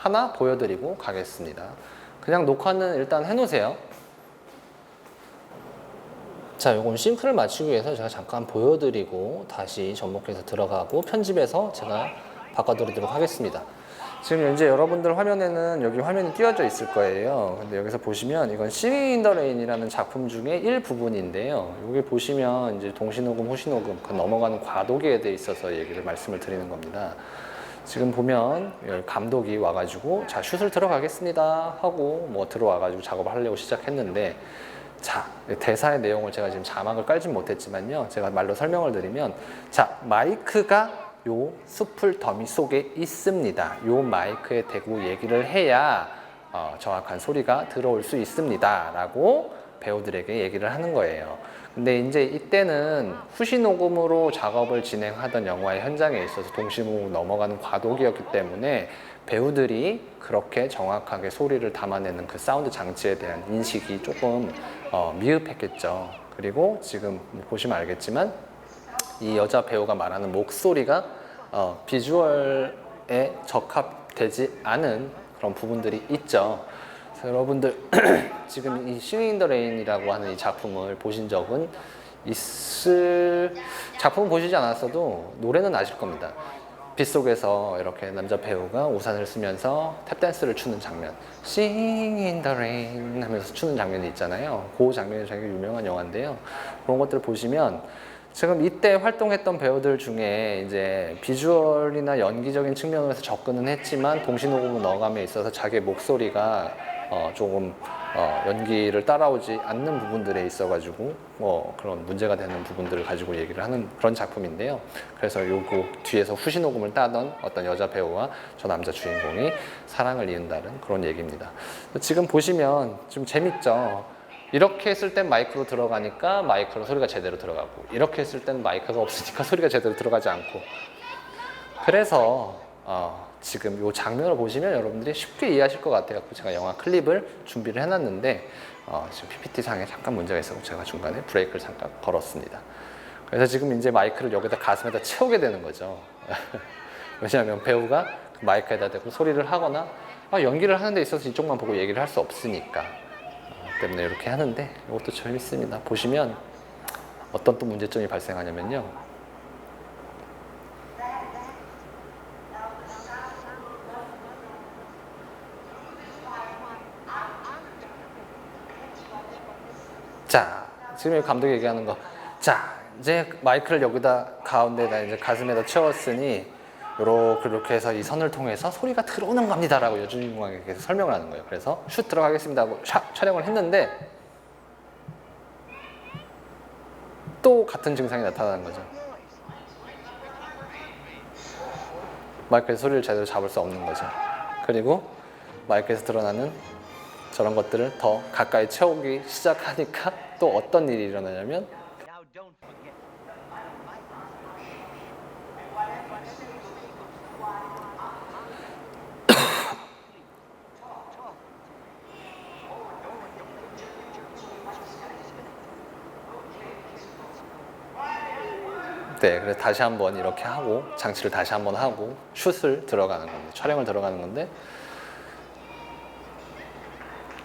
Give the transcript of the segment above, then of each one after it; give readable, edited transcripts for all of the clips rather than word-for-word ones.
하나 보여드리고 가겠습니다. 그냥 녹화는 일단 해놓으세요. 자, 요건 싱크를 맞추기 위해서 제가 잠깐 보여드리고 다시 접목해서 들어가고 편집해서 제가 바꿔드리도록 하겠습니다. 지금 현재 여러분들 화면에는 여기 화면이 띄워져 있을 거예요. 근데 여기서 보시면 이건 Singing in the Rain이라는 작품 중에 일부분인데요. 여기 보시면 이제 동시녹음, 후시녹음, 그 넘어가는 과도기에 대해 있어서 얘기를 말씀을 드리는 겁니다. 지금 보면 감독이 와가지고 자, 슛을 들어가겠습니다 하고 뭐 들어와가지고 작업을 하려고 시작했는데, 자, 대사의 내용을 제가 지금 자막을 깔진 못했지만요, 제가 말로 설명을 드리면, 자, 마이크가 요 숲을 더미 속에 있습니다. 요 마이크에 대고 얘기를 해야 정확한 소리가 들어올 수 있습니다 라고 배우들에게 얘기를 하는 거예요. 근데 이제 이때는 후시 녹음으로 작업을 진행하던 영화의 현장에 있어서 동시녹음 넘어가는 과도기였기 때문에 배우들이 그렇게 정확하게 소리를 담아내는 그 사운드 장치에 대한 인식이 조금 미흡했겠죠. 그리고 지금 보시면 알겠지만 이 여자 배우가 말하는 목소리가 비주얼에 적합되지 않은 그런 부분들이 있죠. 그래서 여러분들 지금 이 Singing in the Rain이라고 하는 이 작품을 보신 적은 작품은 보시지 않았어도 노래는 아실 겁니다. 빗속에서 이렇게 남자 배우가 우산을 쓰면서 탭댄스를 추는 장면, Singing in the Rain 하면서 추는 장면이 있잖아요. 그 장면이 되게 유명한 영화인데요. 그런 것들을 보시면 지금 이때 활동했던 배우들 중에 이제 비주얼이나 연기적인 측면에서 접근은 했지만 동시녹음을 넣어감에 있어서 자기의 목소리가 조금 연기를 따라오지 않는 부분들에 있어가지고 그런 문제가 되는 부분들을 가지고 얘기를 하는 그런 작품인데요. 그래서 요거 뒤에서 후시녹음을 따던 어떤 여자 배우와 저 남자 주인공이 사랑을 이은다는 그런 얘기입니다. 지금 보시면 좀 재밌죠? 이렇게 했을 땐 마이크로 들어가니까 마이크로 소리가 제대로 들어가고, 이렇게 했을 땐 마이크가 없으니까 소리가 제대로 들어가지 않고, 그래서 지금 이 장면을 보시면 여러분들이 쉽게 이해하실 것 같아요. 제가 영화 클립을 준비를 해놨는데 지금 PPT상에 잠깐 문제가 있어서 제가 중간에 브레이크를 잠깐 걸었습니다. 그래서 지금 이제 마이크를 여기다 가슴에다 채우게 되는 거죠. 왜냐하면 배우가 마이크에다 대고 소리를 하거나 연기를 하는 데 있어서 이쪽만 보고 얘기를 할 수 없으니까 때문에 이렇게 하는데, 이것도 재밌습니다. 보시면 어떤 또 문제점이 발생하냐면요, 자, 지금 여기 감독이 얘기하는 거, 자, 이제 마이크를 여기다 가운데다 이제 가슴에다 채웠으니 이렇게 해서 이 선을 통해서 소리가 들어오는 겁니다 라고 여주인공에게 계속 설명을 하는 거예요. 그래서 슛 들어가겠습니다 하고 샥 촬영을 했는데 또 같은 증상이 나타나는 거죠. 마이크에서 소리를 제대로 잡을 수 없는 거죠. 그리고 마이크에서 드러나는 저런 것들을 더 가까이 채우기 시작하니까 또 어떤 일이 일어나냐면, 네, 그래서 다시 한번 이렇게 하고 장치를 다시 한번 하고 슛을 들어가는 건데, 촬영을 들어가는 건데,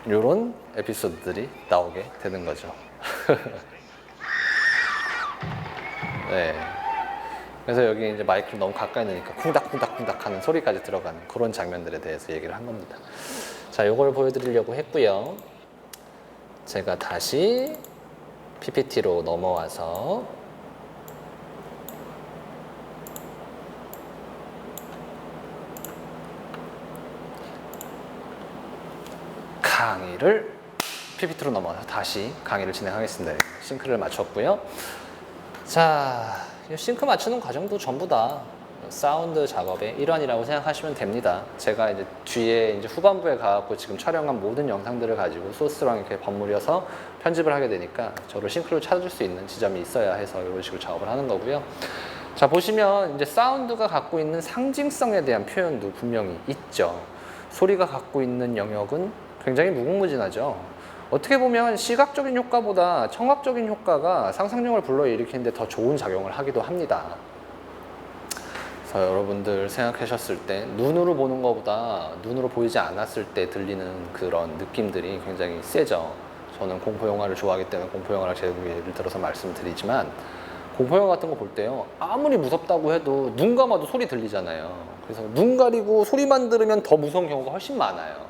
이런 에피소드들이 나오게 되는 거죠. 네. 그래서 여기 이제 마이크를 너무 가까이 넣으니까 쿵닥쿵닥쿵닥 하는 소리까지 들어가는 그런 장면들에 대해서 얘기를 한 겁니다. 자, 이걸 보여드리려고 했고요. 제가 다시 PPT로 넘어와서 강의를 PPT로 넘어와서 다시 강의를 진행하겠습니다. 싱크를 맞췄고요. 자, 싱크 맞추는 과정도 전부 다 사운드 작업의 일환이라고 생각하시면 됩니다. 제가 이제 뒤에 이제 후반부에 가갖고 지금 촬영한 모든 영상들을 가지고 소스랑 이렇게 버무려서 편집을 하게 되니까 저를 싱크로 찾을 수 있는 지점이 있어야 해서 이런 식으로 작업을 하는 거고요. 자, 보시면 이제 사운드가 갖고 있는 상징성에 대한 표현도 분명히 있죠. 소리가 갖고 있는 영역은 굉장히 무궁무진하죠. 어떻게 보면 시각적인 효과보다 청각적인 효과가 상상력을 불러일으키는데 더 좋은 작용을 하기도 합니다. 그래서 그래서 여러분들 생각하셨을 때 눈으로 보는 것보다 눈으로 보이지 않았을 때 들리는 그런 느낌들이 굉장히 세죠. 저는 공포영화를 좋아하기 때문에 공포영화를 제가 예를 들어서 말씀드리지만, 공포영화 같은 거 볼 때요, 아무리 무섭다고 해도 눈 감아도 소리 들리잖아요. 그래서 눈 가리고 소리만 들으면 더 무서운 경우가 훨씬 많아요.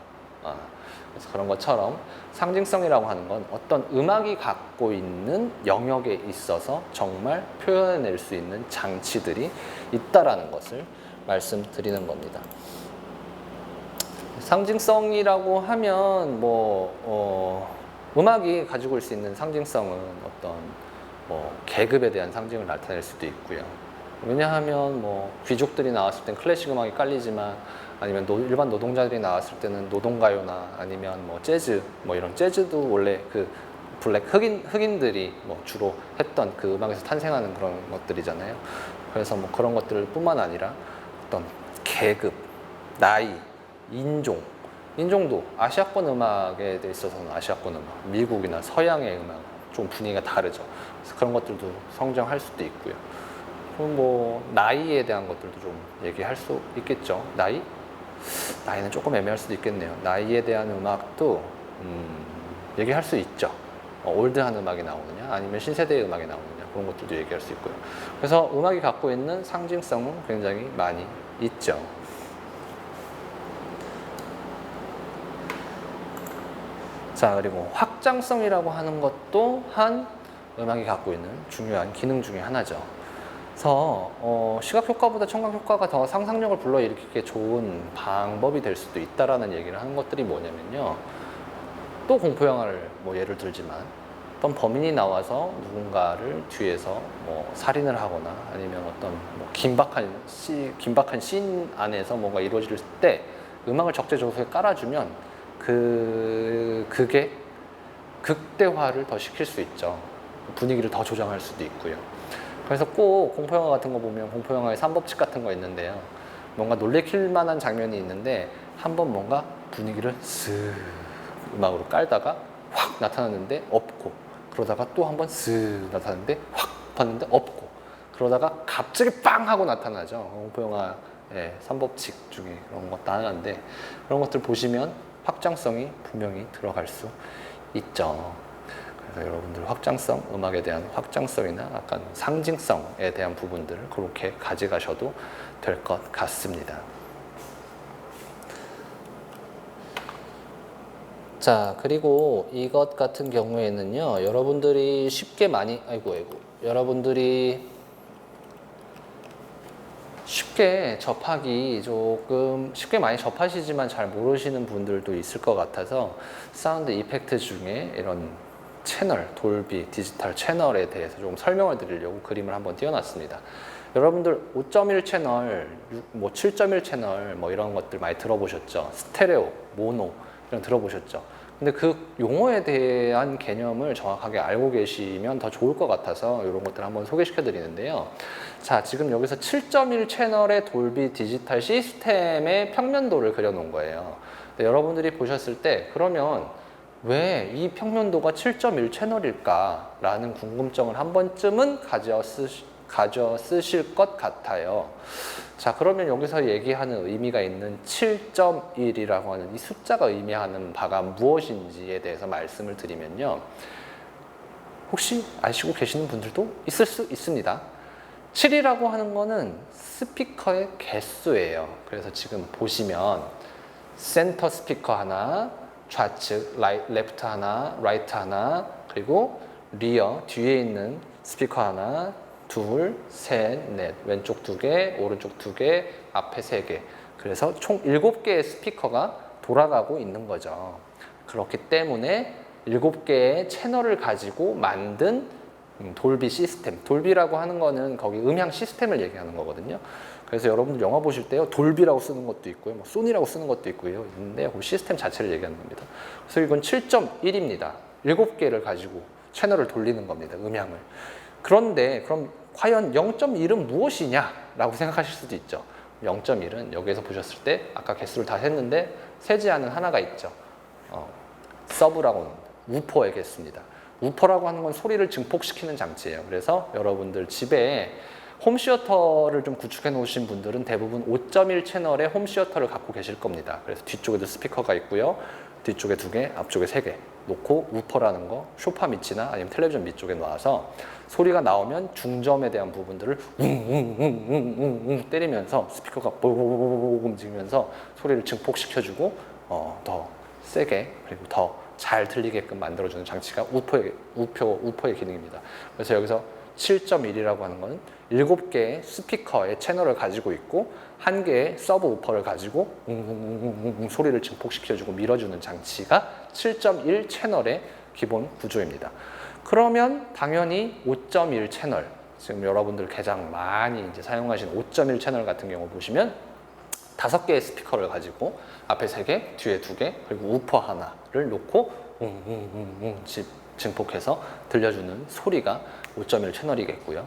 그래서 그런 것처럼 상징성이라고 하는 건 어떤 음악이 갖고 있는 영역에 있어서 정말 표현해낼 수 있는 장치들이 있다라는 것을 말씀드리는 겁니다. 상징성이라고 하면 음악이 가지고 있을 수 있는 상징성은 어떤 계급에 대한 상징을 나타낼 수도 있고요. 왜냐하면 귀족들이 나왔을 땐 클래식 음악이 깔리지만, 아니면 일반 노동자들이 나왔을 때는 노동가요나 아니면 재즈, 이런 재즈도 원래 그 블랙 흑인들이 주로 했던 그 음악에서 탄생하는 그런 것들이잖아요. 그래서 그런 것들 뿐만 아니라 어떤 계급, 나이, 인종도 아시아권 음악에 있어서는 아시아권 음악, 미국이나 서양의 음악 좀 분위기가 다르죠. 그래서 그런 것들도 성장할 수도 있고요. 그럼 나이에 대한 것들도 좀 얘기할 수 있겠죠. 나이는 조금 애매할 수도 있겠네요. 나이에 대한 음악도 얘기할 수 있죠. 올드한 음악이 나오느냐 아니면 신세대의 음악이 나오느냐, 그런 것들도 얘기할 수 있고요. 그래서 음악이 갖고 있는 상징성은 굉장히 많이 있죠. 자, 그리고 확장성이라고 하는 것도 한 음악이 갖고 있는 중요한 기능 중에 하나죠. 그래서 시각 효과보다 청각 효과가 더 상상력을 불러일으키기 좋은 방법이 될 수도 있다라는 얘기를 하는 것들이 뭐냐면요, 또 공포영화를 예를 들지만 어떤 범인이 나와서 누군가를 뒤에서 살인을 하거나 아니면 어떤 긴박한 씬 안에서 뭔가 이루어질 때 음악을 적재적소에 깔아주면 그게 극대화를 더 시킬 수 있죠. 분위기를 더 조정할 수도 있고요. 그래서 꼭 공포영화 같은 거 보면 공포영화의 3법칙 같은 거 있는데요, 뭔가 놀래킬 만한 장면이 있는데 한번 뭔가 분위기를 쓱 음악으로 깔다가 확 나타났는데 없고, 그러다가 또 한번 쓱 나타났는데 확 봤는데 없고, 그러다가 갑자기 빵 하고 나타나죠. 공포영화의 3법칙 중에 그런 것도 하나인데, 그런 것들 보시면 확장성이 분명히 들어갈 수 있죠. 그래서 여러분들 확장성, 음악에 대한 확장성이나 약간 상징성에 대한 부분들을 그렇게 가져가셔도 될 것 같습니다. 자, 그리고 이것 같은 경우에는요, 여러분들이 쉽게 많이 여러분들이 쉽게 접하기 조금 쉽게 많이 접하시지만 잘 모르시는 분들도 있을 것 같아서 사운드 이펙트 중에 이런 채널, 돌비 디지털 채널에 대해서 좀 설명을 드리려고 그림을 한번 띄워놨습니다. 여러분들 5.1 채널, 7.1 채널 이런 것들 많이 들어보셨죠? 스테레오, 모노 이런 들어보셨죠? 근데 그 용어에 대한 개념을 정확하게 알고 계시면 더 좋을 것 같아서 이런 것들을 한번 소개시켜 드리는데요. 자, 지금 여기서 7.1 채널의 돌비 디지털 시스템의 평면도를 그려놓은 거예요. 여러분들이 보셨을 때 그러면 왜 이 평면도가 7.1 채널일까? 라는 궁금증을 한 번쯤은 가져 쓰실 것 같아요. 자, 그러면 여기서 얘기하는 의미가 있는 7.1이라고 하는 이 숫자가 의미하는 바가 무엇인지에 대해서 말씀을 드리면요, 혹시 아시고 계시는 분들도 있을 수 있습니다. 7이라고 하는 거는 스피커의 개수예요. 그래서 지금 보시면 센터 스피커 하나, 좌측 레프트 하나, 라이트 하나, 그리고 리어 뒤에 있는 스피커 하나, 둘, 셋, 넷, 왼쪽 2개, 오른쪽 2개, 앞에 3개. 그래서 총 7개의 스피커가 돌아가고 있는 거죠. 그렇기 때문에 7개의 채널을 가지고 만든 돌비 시스템. 돌비라고 하는 거는 거기 음향 시스템을 얘기하는 거거든요. 그래서 여러분들 영화 보실 때요, 돌비라고 쓰는 것도 있고요, 소니라고 쓰는 것도 있고요, 있는데 그 시스템 자체를 얘기하는 겁니다. 그래서 이건 7.1입니다. 7개를 가지고 채널을 돌리는 겁니다, 음향을. 그런데 그럼 과연 0.1은 무엇이냐라고 생각하실 수도 있죠. 0.1은 여기에서 보셨을 때 아까 개수를 다 셌는데 세지 않은 하나가 있죠. 서브라고는 우퍼의 개수입니다. 우퍼라고 하는 건 소리를 증폭시키는 장치예요. 그래서 여러분들 집에 홈시어터를 좀 구축해 놓으신 분들은 대부분 5.1 채널의 홈시어터를 갖고 계실 겁니다. 그래서 뒤쪽에도 스피커가 있고요. 뒤쪽에 2개, 앞쪽에 3개 놓고 우퍼라는 거 소파 밑이나 아니면 텔레비전 밑쪽에 놔서 소리가 나오면 중점에 대한 부분들을 웅웅웅웅웅 때리면서 스피커가 뽀뽀뽀뽀 움직이면서 소리를 증폭시켜주고 더 세게 그리고 더 잘 들리게끔 만들어주는 장치가 우퍼의 기능입니다. 그래서 여기서 7.1이라고 하는 것은 7개의 스피커의 채널을 가지고 있고 1개의 서브 우퍼를 가지고 소리를 증폭시켜주고 밀어주는 장치가 7.1 채널의 기본 구조입니다. 그러면 당연히 5.1 채널, 지금 여러분들 가장 많이 이제 사용하시는 5.1 채널 같은 경우 보시면 5개의 스피커를 가지고 앞에 3개, 뒤에 2개, 그리고 우퍼 하나를 놓고 증폭해서 들려주는 소리가 5.1 채널이겠고요.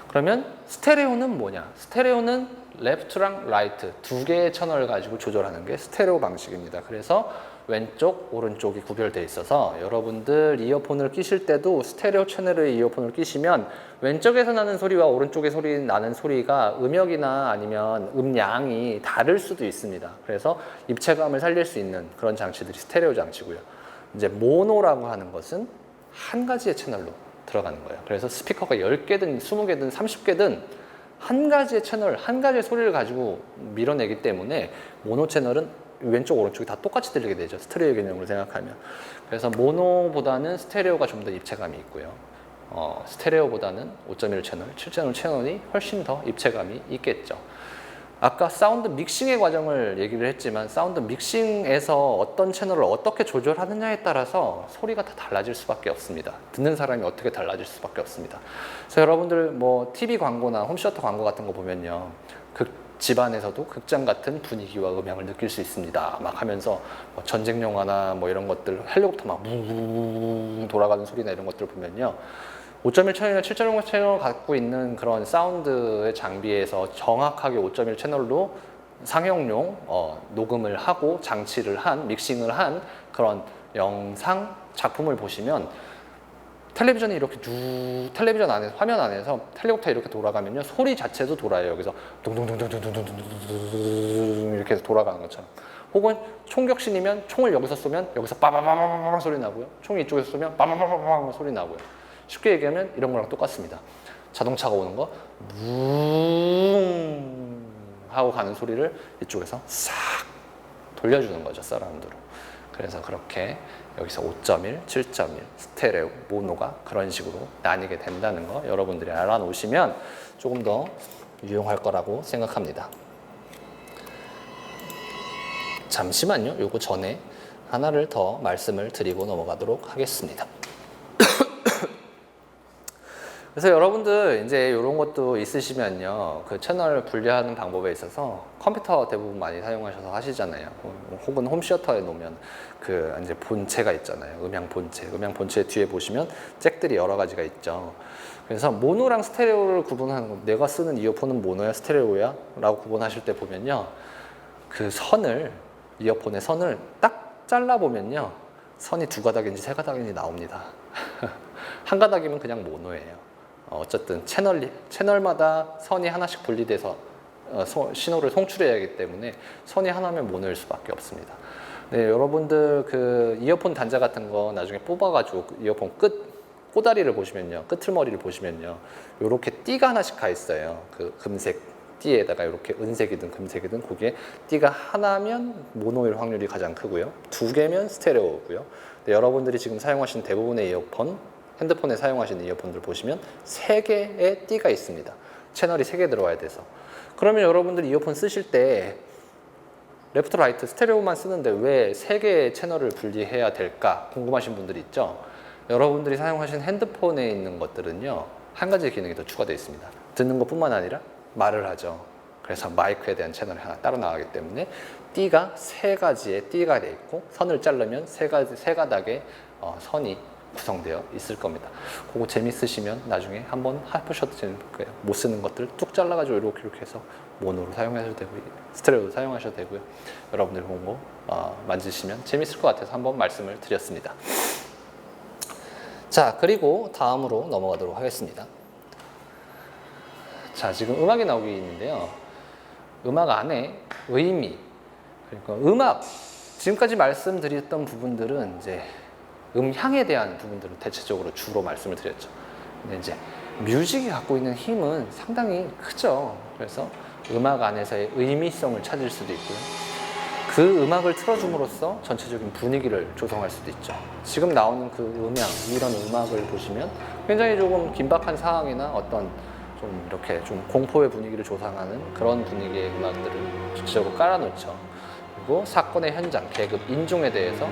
그러면 스테레오는 뭐냐? 스테레오는 레프트랑 라이트 2개의 채널을 가지고 조절하는 게 스테레오 방식입니다. 그래서 왼쪽, 오른쪽이 구별되어 있어서 여러분들 이어폰을 끼실 때도 스테레오 채널의 이어폰을 끼시면 왼쪽에서 나는 소리와 오른쪽에 나는 소리가 음역이나 아니면 음량이 다를 수도 있습니다. 그래서 입체감을 살릴 수 있는 그런 장치들이 스테레오 장치고요. 이제 모노라고 하는 것은 한 가지의 채널로 들어가는 거예요. 그래서 스피커가 10개든 20개든 30개든 한 가지의 채널, 한 가지의 소리를 가지고 밀어내기 때문에 모노 채널은 왼쪽 오른쪽이 다 똑같이 들리게 되죠. 스테레오 개념으로 생각하면. 그래서 모노보다는 스테레오가 좀 더 입체감이 있고요. 스테레오보다는 5.1 채널, 7채널 채널이 훨씬 더 입체감이 있겠죠. 아까 사운드 믹싱의 과정을 얘기를 했지만 사운드 믹싱에서 어떤 채널을 어떻게 조절하느냐에 따라서 소리가 다 달라질 수밖에 없습니다. 듣는 사람이 어떻게 달라질 수밖에 없습니다. 그래서 여러분들 뭐 TV 광고나 홈시어터 광고 같은 거 보면요. 집안에서도 극장 같은 분위기와 음향을 느낄 수 있습니다. 막 하면서 뭐 전쟁 영화나 뭐 이런 것들 헬리콥터 막 무웅 돌아가는 소리나 이런 것들 보면요. 5.1 채널이나 7.0 채널을 갖고 있는 그런 사운드의 장비에서 정확하게 5.1 채널로 상영용 녹음을 하고 장치를 한 믹싱을 한 그런 영상 작품을 보시면 텔레비전이 이렇게 텔레비전 안에서 화면 안에서 헬리콥터 이렇게 돌아가면요 소리 자체도 돌아요. 여기서 동동동동동동동동 이렇게 돌아가는 것처럼. 혹은 총격신이면 총을 여기서 쏘면 여기서 빠바바바바 소리 나고요. 총이 이쪽에서 쏘면 빠바바바바 소리 나고요. 쉽게 얘기하면 이런 거랑 똑같습니다. 자동차가 오는 거 뭉 하고 가는 소리를 이쪽에서 싹 돌려주는 거죠, 서라운드로. 그래서 그렇게 여기서 5.1, 7.1, 스테레오, 모노가 그런 식으로 나뉘게 된다는 거 여러분들이 알아놓으시면 조금 더 유용할 거라고 생각합니다. 잠시만요. 요거 전에 하나를 더 말씀을 드리고 넘어가도록 하겠습니다. 그래서 여러분들 이제 이런 것도 있으시면요. 그 채널 분리하는 방법에 있어서 컴퓨터 대부분 많이 사용하셔서 하시잖아요. 혹은 홈시어터에 놓으면 그 이제 본체가 있잖아요. 음향 본체. 음향 본체 뒤에 보시면 잭들이 여러 가지가 있죠. 그래서 모노랑 스테레오를 구분하는 거, 내가 쓰는 이어폰은 모노야, 스테레오야? 라고 구분하실 때 보면요. 그 선을, 이어폰의 선을 딱 잘라보면요. 선이 2가닥인지 3가닥인지 나옵니다. 한 가닥이면 그냥 모노예요. 어쨌든 채널마다 선이 하나씩 분리돼서 신호를 송출해야 하기 때문에 선이 하나면 모노일 수밖에 없습니다. 네, 여러분들 그 이어폰 단자 같은 거 나중에 뽑아가지고 이어폰 꼬다리를 보시면요, 끄틀머리를 보시면요, 이렇게 띠가 하나씩 가 있어요. 그 금색 띠에다가 이렇게 은색이든 금색이든 거기에 띠가 하나면 모노일 확률이 가장 크고요, 2개면 스테레오고요. 네, 여러분들이 지금 사용하시는 대부분의 이어폰, 핸드폰에 사용하시는 이어폰들 보시면 3개의 띠가 있습니다. 채널이 3개 들어와야 돼서. 그러면 여러분들이 이어폰 쓰실 때 레프트, 라이트, 스테레오만 쓰는데 왜 3개의 채널을 분리해야 될까 궁금하신 분들이 있죠. 여러분들이 사용하시는 핸드폰에 있는 것들은요, 한 가지 기능이 더 추가되어 있습니다. 듣는 것뿐만 아니라 말을 하죠. 그래서 마이크에 대한 채널이 하나 따로 나가기 때문에 띠가 3가지의 띠가 되어 있고, 선을 자르면 3가닥의 선이 구성되어 있을 겁니다. 그거 재밌으시면 나중에 한번 해보셔도 재밌을 거예요. 못 쓰는 것들 뚝 잘라가지고 이렇게 해서 모노로 사용하셔도 되고 스테레오로 사용하셔도 되고요. 여러분들이 본 거 만지시면 재밌을 것 같아서 한번 말씀을 드렸습니다. 자, 그리고 다음으로 넘어가도록 하겠습니다. 자, 지금 음악이 나오고 있는데요. 음악 안에 의미, 그러니까 음악, 지금까지 말씀드렸던 부분들은 이제 음향에 대한 부분들을 대체적으로 주로 말씀을 드렸죠. 근데 이제 뮤직이 갖고 있는 힘은 상당히 크죠. 그래서 음악 안에서의 의미성을 찾을 수도 있고요. 그 음악을 틀어줌으로써 전체적인 분위기를 조성할 수도 있죠. 지금 나오는 그 음향, 이런 음악을 보시면 굉장히 조금 긴박한 상황이나 어떤 좀 이렇게 좀 공포의 분위기를 조성하는 그런 분위기의 음악들을 전체적으로 깔아놓죠. 그리고 사건의 현장, 계급, 인종에 대해서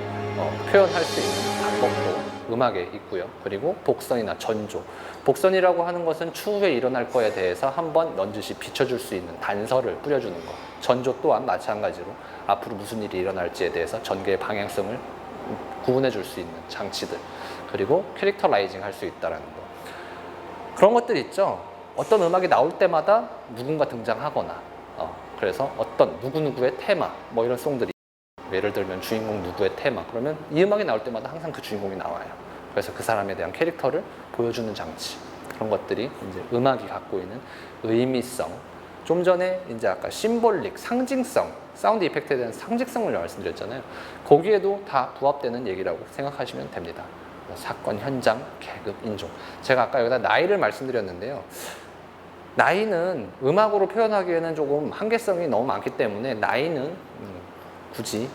표현할 수 있는 방법도 음악에 있고요. 그리고 복선이나 전조. 복선이라고 하는 것은 추후에 일어날 거에 대해서 한번 넌지시 비춰줄 수 있는 단서를 뿌려주는 것. 전조 또한 마찬가지로 앞으로 무슨 일이 일어날지에 대해서 전개의 방향성을 구분해 줄 수 있는 장치들. 그리고 캐릭터라이징 할 수 있다는 거. 그런 것들 있죠. 어떤 음악이 나올 때마다 누군가 등장하거나 그래서 어떤 누구누구의 테마 뭐 이런 송들이 예를 들면 주인공 누구의 테마 그러면 이 음악이 나올 때마다 항상 그 주인공이 나와요. 그래서 그 사람에 대한 캐릭터를 보여주는 장치 그런 것들이 이제 음악이 갖고 있는 의미성 좀 전에 이제 아까 심볼릭 상징성 사운드 이펙트에 대한 상징성을 말씀드렸잖아요. 거기에도 다 부합되는 얘기라고 생각하시면 됩니다. 사건, 현장, 계급, 인종. 제가 아까 여기다 나이를 말씀드렸는데요. 나이는 음악으로 표현하기에는 조금 한계성이 너무 많기 때문에 나이는 굳이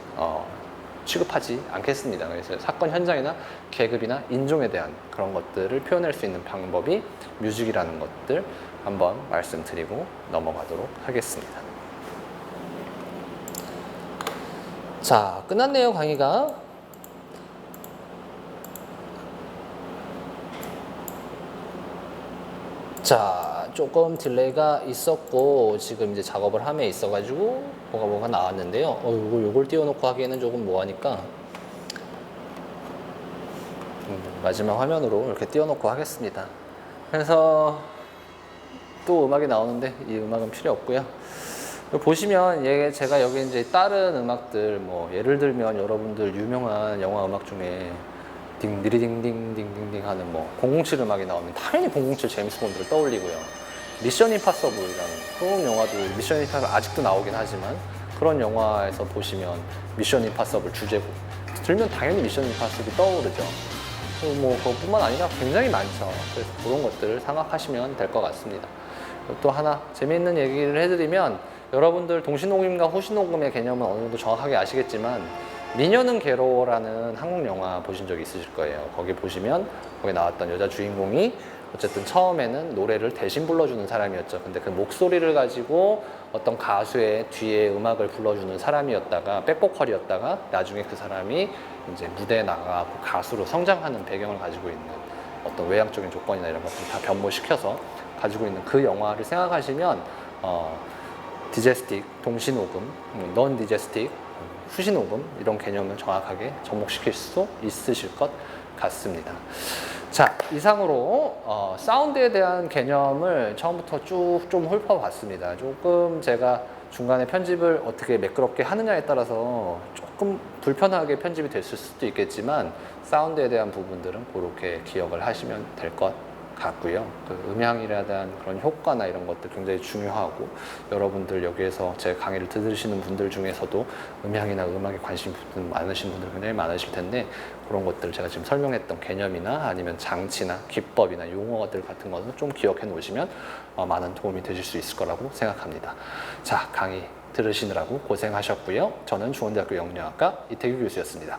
취급하지 않겠습니다. 그래서 사건 현장이나 계급이나 인종에 대한 그런 것들을 표현할 수 있는 방법이 뮤직이라는 것들 한번 말씀드리고 넘어가도록 하겠습니다. 자, 끝났네요, 강의가. 자, 조금 딜레이가 있었고 지금 이제 작업을 함에 있어가지고 뭐가 나왔는데요. 요걸 띄워놓고 하기에는 조금 뭐하니까 마지막 화면으로 이렇게 띄워놓고 하겠습니다. 그래서 또 음악이 나오는데 이 음악은 필요 없고요. 보시면 제가 여기 이제 다른 음악들 뭐 예를 들면 여러분들 유명한 영화 음악 중에 딩디리딩딩딩딩딩 하는 뭐 007 음악이 나오면 당연히 007 제임스 본드를 떠올리고요. 미션 임파서블이라는 그런 영화도 미션 임파서블 아직도 나오긴 하지만 그런 영화에서 보시면 미션 임파서블 주제곡 들면 당연히 미션 임파서블이 떠오르죠. 뭐 그것뿐만 아니라 굉장히 많죠. 그래서 그런 것들을 생각하시면 될 것 같습니다. 또 하나 재미있는 얘기를 해드리면 여러분들 동시녹음과 후시녹음의 개념은 어느 정도 정확하게 아시겠지만 미녀는 괴로워라는 한국 영화 보신 적 있으실 거예요. 거기 보시면 거기 나왔던 여자 주인공이 어쨌든 처음에는 노래를 대신 불러주는 사람이었죠. 근데 그 목소리를 가지고 어떤 가수의 뒤에 음악을 불러주는 사람이었다가 백보컬이었다가 나중에 그 사람이 이제 무대에 나가고 가수로 성장하는 배경을 가지고 있는 어떤 외향적인 조건이나 이런 것들을 다 변모시켜서 가지고 있는 그 영화를 생각하시면 디제스틱, 동시녹음, 넌 디제스틱, 후시녹음 이런 개념을 정확하게 접목시킬 수 있으실 것 같습니다. 자, 이상으로 사운드에 대한 개념을 처음부터 쭉 좀 훑어봤습니다. 조금 제가 중간에 편집을 어떻게 매끄럽게 하느냐에 따라서 조금 불편하게 편집이 됐을 수도 있겠지만 사운드에 대한 부분들은 그렇게 기억을 하시면 될 것 같고요. 그 음향에 대한 그런 효과나 이런 것들 굉장히 중요하고 여러분들 여기에서 제 강의를 들으시는 분들 중에서도 음향이나 음악에 관심 많으신 분들 굉장히 많으실 텐데 그런 것들 제가 지금 설명했던 개념이나 아니면 장치나 기법이나 용어들 같은 것을 좀 기억해 놓으시면 많은 도움이 되실 수 있을 거라고 생각합니다. 자, 강의 들으시느라고 고생하셨고요. 저는 중원대학교 영문학과 이태규 교수였습니다.